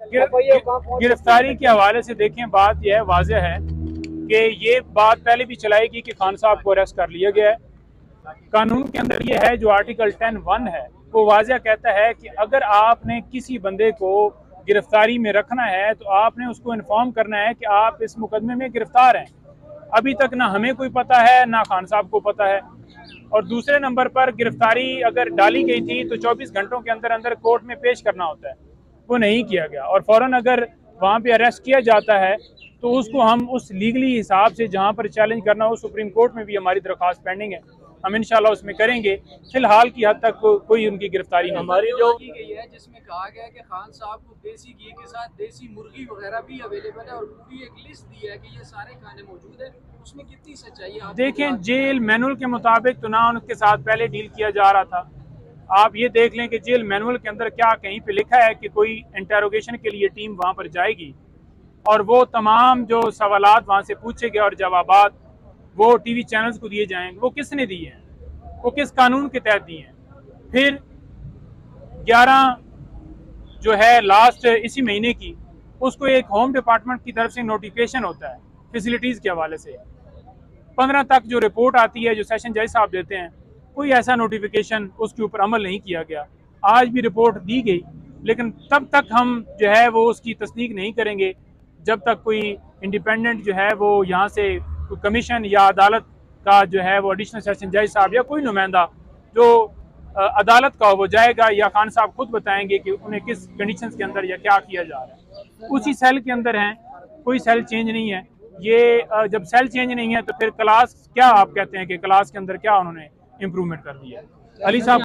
गिरफ्तारी के हवाले से देखें, बात यह है, वाजह है कि ये बात पहले भी चलाएगी कि खान साहब को अरेस्ट कर लिया गया है। कानून के अंदर ये है, जो आर्टिकल 10(1) है, वो वाजह कहता है कि अगर आपने किसी बंदे को गिरफ्तारी में रखना है तो आपने उसको इन्फॉर्म करना है कि आप इस मुकदमे में गिरफ्तार हैं। अभी तक ना हमें कोई पता है ना खान साहब को पता है। और दूसरे नंबर पर गिरफ्तारी अगर डाली गई थी तो 24 घंटों के अंदर अंदर कोर्ट में पेश करना होता है, वो नहीं किया गया। और फौरन अगर वहाँ पे अरेस्ट किया जाता है तो उसको हम उस लीगली हिसाब से जहाँ पर चैलेंज करना हो, सुप्रीम कोर्ट में भी हमारी दरख्वास्त पेंडिंग है, हम इंशाल्लाह उसमें करेंगे। फिलहाल की हद तक कोई उनकी गिरफ्तारी नहीं हमारी जो की गई है, जिसमें कहा गया है कि खान साहब को देसी घी के साथ देसी मुर्गी वगैरह भी अवेलेबल है और पूरी एक लिस्ट दी है कि ये सारे खाने मौजूद है, उसमें कितनी सच्चाई है? देखें, जेल मैनुअल के मुताबिक तो ना उनके साथ पहले डील किया जा रहा था। आप ये देख लें कि जेल मैनुअल के अंदर क्या कहीं पे लिखा है कि कोई इंटेरोगेशन के लिए टीम वहां पर जाएगी और वो तमाम जो सवालात वहां से पूछे गए और जवाबात वो टीवी चैनल्स को दिए जाएंगे। वो किसने दिए हैं, वो किस कानून के तहत दिए हैं? फिर 11 जो है लास्ट इसी महीने की, उसको एक होम डिपार्टमेंट की तरफ से नोटिफिकेशन होता है फैसिलिटीज़ के हवाले से। 15 तक जो रिपोर्ट आती है, जो सेशन जज साहब देते हैं, कोई ऐसा नोटिफिकेशन उसके ऊपर अमल नहीं किया गया। आज भी रिपोर्ट दी गई, लेकिन तब तक हम जो है वो उसकी तस्दीक नहीं करेंगे जब तक कोई इंडिपेंडेंट जो है वो यहाँ से कोई कमीशन या अदालत का जो है वो एडिशनल सेशन जज साहब या कोई नुमाइंदा जो अदालत का वो जाएगा, या खान साहब खुद बताएंगे कि उन्हें किस कंडीशंस के अंदर या क्या किया जा रहा है। उसी सेल के अंदर हैं, कोई सेल चेंज नहीं है। ये जब सेल चेंज नहीं है तो फिर क्लास क्या आप कहते हैं कि क्लास के अंदर क्या उन्होंने इम्प्रूवमेंट कर दिया है? अली साहब